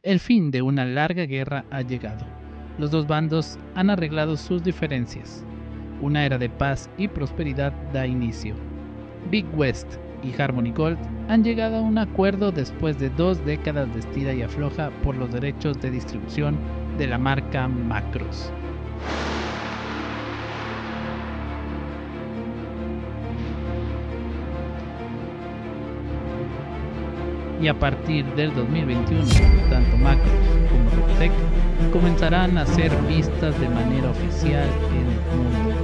El fin de una larga guerra ha llegado. Los dos bandos han arreglado sus diferencias. Una era de paz y prosperidad da inicio. Big West y Harmony Gold han llegado a un acuerdo después de 2 décadas de estira y afloja por los derechos de distribución de la marca Macros. Y a partir del 2021, tanto Macros como Robotech comenzarán a ser vistas de manera oficial en el mundo.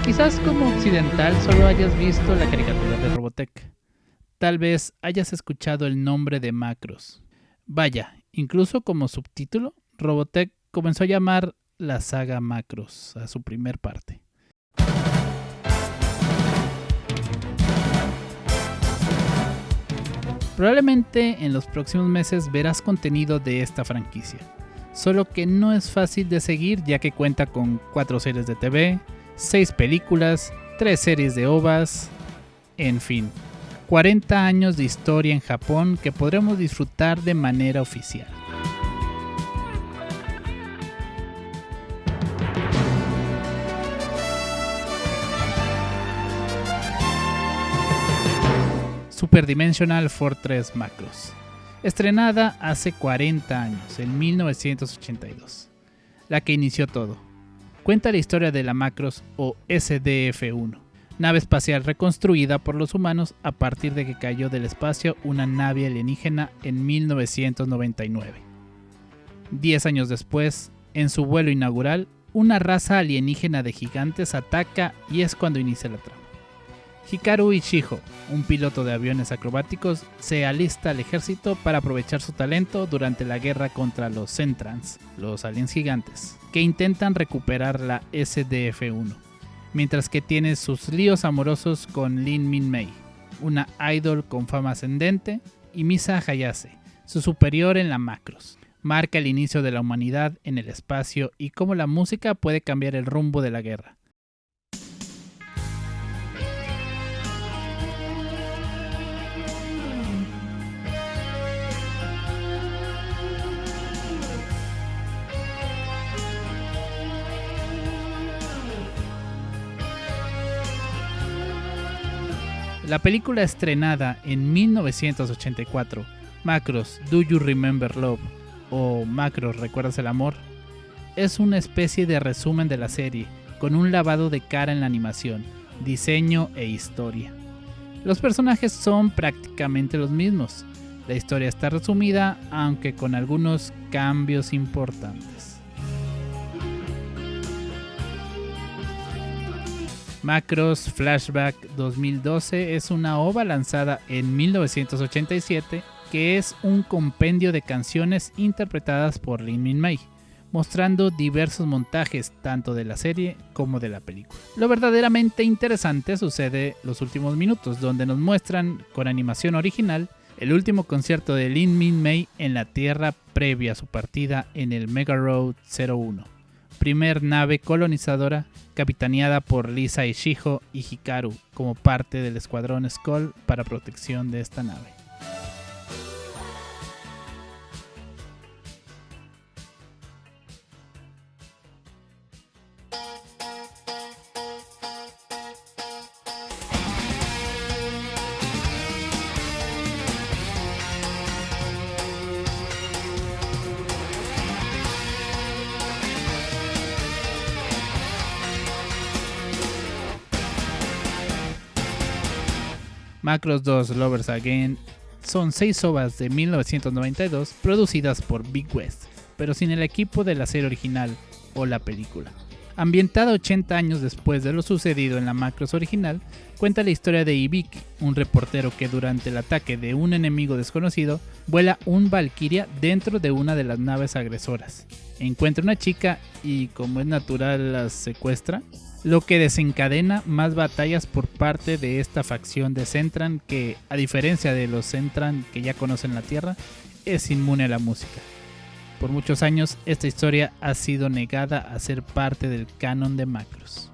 Quizás como occidental solo hayas visto la caricatura de Robotech. Tal vez hayas escuchado el nombre de Macros. Vaya, incluso como subtítulo, Robotech comenzó a llamar la saga Macros a su primer parte. Probablemente en los próximos meses verás contenido de esta franquicia, solo que no es fácil de seguir ya que cuenta con 4 series de TV, 6 películas, 3 series de OVAs, en fin, 40 años de historia en Japón que podremos disfrutar de manera oficial. Super Dimensional Fortress Macros, estrenada hace 40 años, en 1982, la que inició todo. Cuenta la historia de la Macros o SDF-1, nave espacial reconstruida por los humanos a partir de que cayó del espacio una nave alienígena en 1999. 10 años después, en su vuelo inaugural, una raza alienígena de gigantes ataca y es cuando inicia la trama. Hikaru Ishijo, un piloto de aviones acrobáticos, se alista al ejército para aprovechar su talento durante la guerra contra los Zentrans, los aliens gigantes, que intentan recuperar la SDF-1, mientras que tiene sus líos amorosos con Lin Min-mei, una idol con fama ascendente, y Misa Hayase, su superior en la Macros. Marca el inicio de la humanidad en el espacio y cómo la música puede cambiar el rumbo de la guerra. La película estrenada en 1984, Macros Do You Remember Love o Macros ¿Recuerdas el amor?, es una especie de resumen de la serie, con un lavado de cara en la animación, diseño e historia. Los personajes son prácticamente los mismos, la historia está resumida aunque con algunos cambios importantes. Macros Flashback 2012 es una OVA lanzada en 1987 que es un compendio de canciones interpretadas por Lin Min-mei, mostrando diversos montajes tanto de la serie como de la película. Lo verdaderamente interesante sucede los últimos minutos, donde nos muestran con animación original el último concierto de Lin Min-mei en la Tierra previa a su partida en el Mega Road 01. Primer nave colonizadora capitaneada por Lisa Ishijo y Hikaru como parte del escuadrón Skull para protección de esta nave. Macros 2 Lovers Again son 6 OVAs de 1992 producidas por Big West, pero sin el equipo de la serie original o la película. Ambientada 80 años después de lo sucedido en la Macross original, cuenta la historia de Ibiki, un reportero que durante el ataque de un enemigo desconocido vuela un Valkyria dentro de una de las naves agresoras. Encuentra una chica y, como es natural, la secuestra, lo que desencadena más batallas por parte de esta facción de Zentran que, a diferencia de los Zentran que ya conocen la Tierra, es inmune a la música. Por muchos años, esta historia ha sido negada a ser parte del canon de Macross.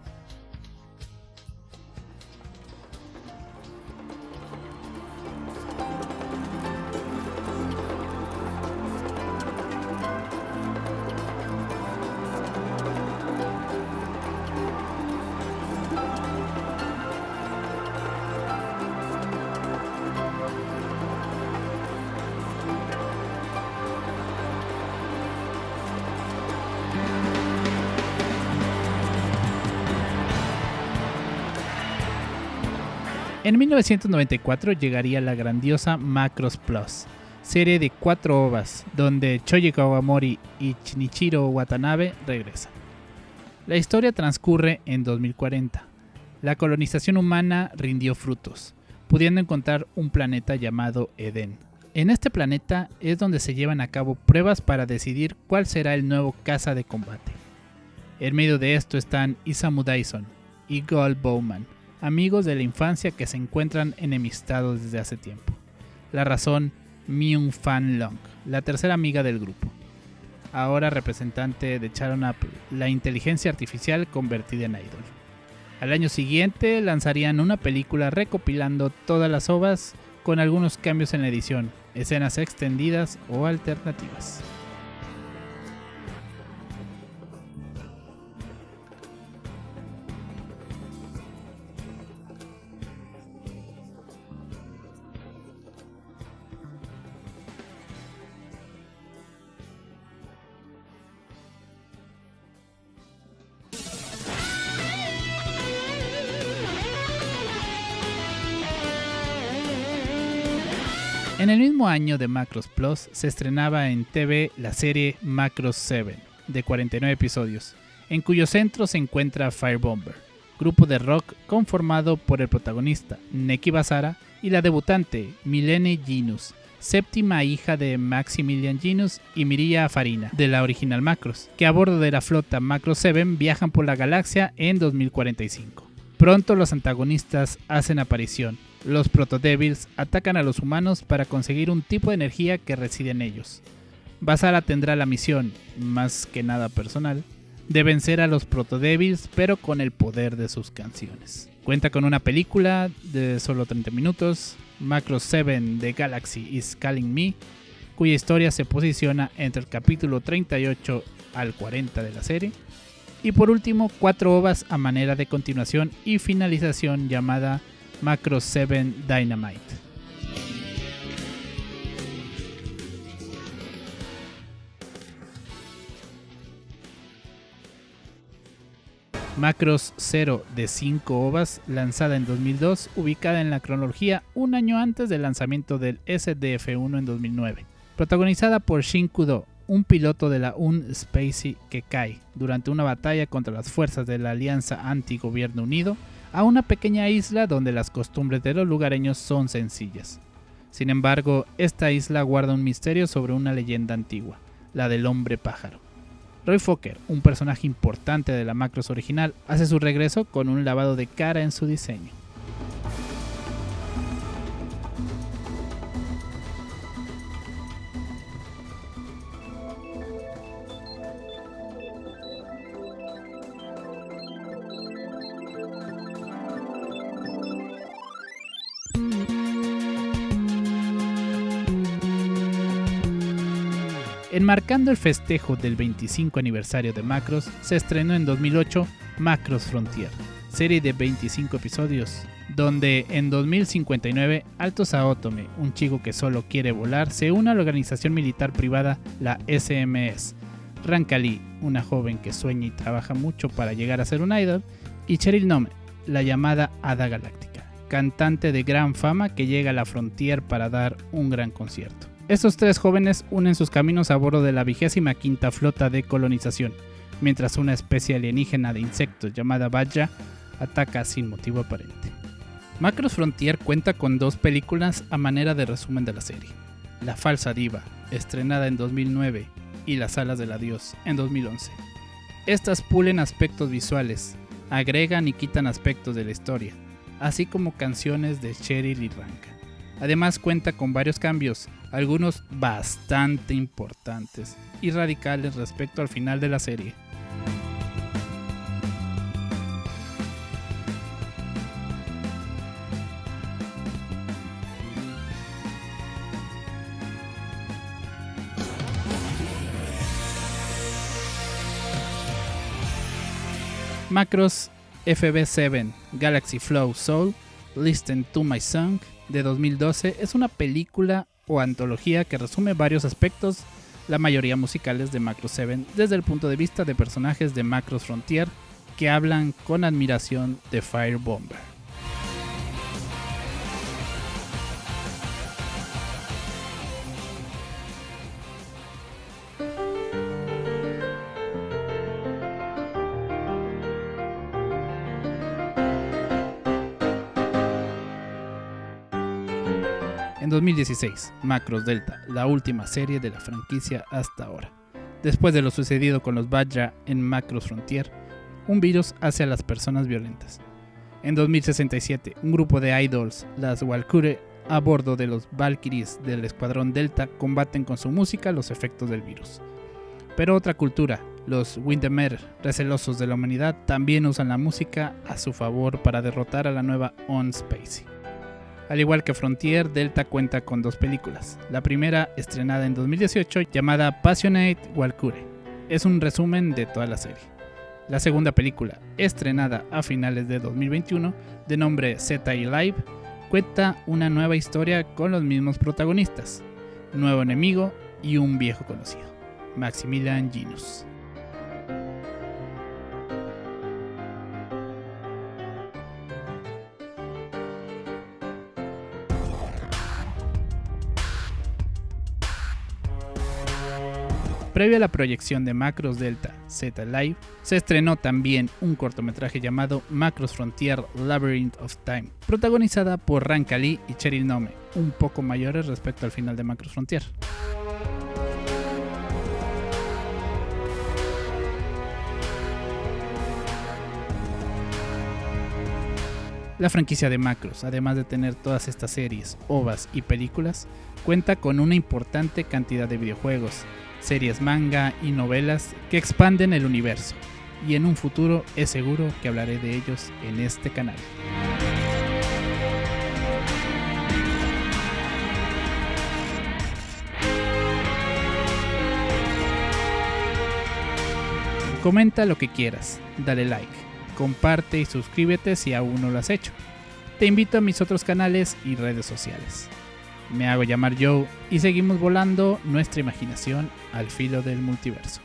En 1994 llegaría la grandiosa Macross Plus, serie de 4 ovas, donde Shoji Kawamori y Shinichiro Watanabe regresan. La historia transcurre en 2040. La colonización humana rindió frutos, pudiendo encontrar un planeta llamado Edén. En este planeta es donde se llevan a cabo pruebas para decidir cuál será el nuevo caza de combate. En medio de esto están Isamu Dyson y Gold Bowman, amigos de la infancia que se encuentran enemistados desde hace tiempo. La razón, Myung Fan Long, la tercera amiga del grupo, ahora representante de Charon Apple, la inteligencia artificial convertida en idol. Al año siguiente lanzarían una película recopilando todas las ovas con algunos cambios en la edición, escenas extendidas o alternativas. En el mismo año de Macross Plus se estrenaba en TV la serie Macross 7, de 49 episodios, en cuyo centro se encuentra Firebomber, grupo de rock conformado por el protagonista Neki Basara y la debutante Milene Ginus, séptima hija de Maximilian Ginus y Miria Farina, de la original Macross, que a bordo de la flota Macross 7 viajan por la galaxia en 2045. Pronto los antagonistas hacen aparición. Los Protodevils atacan a los humanos para conseguir un tipo de energía que reside en ellos. Basara tendrá la misión, más que nada personal, de vencer a los Protodevils, pero con el poder de sus canciones. Cuenta con una película de solo 30 minutos, Macross 7 The Galaxy is Calling Me, cuya historia se posiciona entre el capítulo 38 al 40 de la serie. Y por último, 4 ovas a manera de continuación y finalización llamada Macross 7 Dynamite. Macross 0 de 5 ovas, lanzada en 2002, ubicada en la cronología un año antes del lanzamiento del SDF-1 en 2009. Protagonizada por Shin Kudo, un piloto de la UN Spacey que cae durante una batalla contra las fuerzas de la Alianza Anti-Gobierno Unido a una pequeña isla donde las costumbres de los lugareños son sencillas. Sin embargo, esta isla guarda un misterio sobre una leyenda antigua, la del hombre pájaro. Roy Fokker, un personaje importante de la Macross original, hace su regreso con un lavado de cara en su diseño. Enmarcando el festejo del 25 aniversario de Macross, se estrenó en 2008 Macross Frontier, serie de 25 episodios, donde en 2059 Alto Saotome, un chico que solo quiere volar, se une a la organización militar privada, la SMS, Ranka Lee, una joven que sueña y trabaja mucho para llegar a ser un idol, y Cheryl Nome, la llamada Hada Galáctica, cantante de gran fama que llega a la Frontier para dar un gran concierto. Estos 3 jóvenes unen sus caminos a bordo de la 25ª flota de colonización, mientras una especie alienígena de insectos llamada Vajra ataca sin motivo aparente. Macross Frontier cuenta con 2 películas a manera de resumen de la serie: La falsa diva, estrenada en 2009, y Las alas del adiós, en 2011. Estas pulen aspectos visuales, agregan y quitan aspectos de la historia, así como canciones de Cheryl y Ranka. Además cuenta con varios cambios, algunos bastante importantes y radicales respecto al final de la serie. Macross FB7 Galaxy Flow Soul Listen to My Song de 2012 es una película o antología que resume varios aspectos, la mayoría musicales de Macross 7 desde el punto de vista de personajes de Macross Frontier que hablan con admiración de Firebomber. En 2016, Macross Delta, la última serie de la franquicia hasta ahora. Después de lo sucedido con los Vajra en Macross Frontier, un virus hace a las personas violentas. En 2067, un grupo de idols, las Walküre, a bordo de los Valkyries del Escuadrón Delta, combaten con su música los efectos del virus. Pero otra cultura, los Windermere, recelosos de la humanidad, también usan la música a su favor para derrotar a la nueva On Spacey. Al igual que Frontier, Delta cuenta con 2 películas. La primera, estrenada en 2018, llamada Passionate Walküre, es un resumen de toda la serie. La segunda película, estrenada a finales de 2021, de nombre ZI Live, cuenta una nueva historia con los mismos protagonistas, nuevo enemigo y un viejo conocido, Maximilian Ginus. Previo a la proyección de Macross Delta Z Live, se estrenó también un cortometraje llamado Macross Frontier Labyrinth of Time, protagonizada por Ranka Lee y Cheryl Nome, un poco mayores respecto al final de Macross Frontier. La franquicia de Macross, además de tener todas estas series, OVAs y películas, cuenta con una importante cantidad de videojuegos, series manga y novelas que expanden el universo, y en un futuro es seguro que hablaré de ellos en este canal. Comenta lo que quieras, dale like, comparte y suscríbete si aún no lo has hecho. Te invito a mis otros canales y redes sociales. Me hago llamar Joe y seguimos volando nuestra imaginación al filo del multiverso.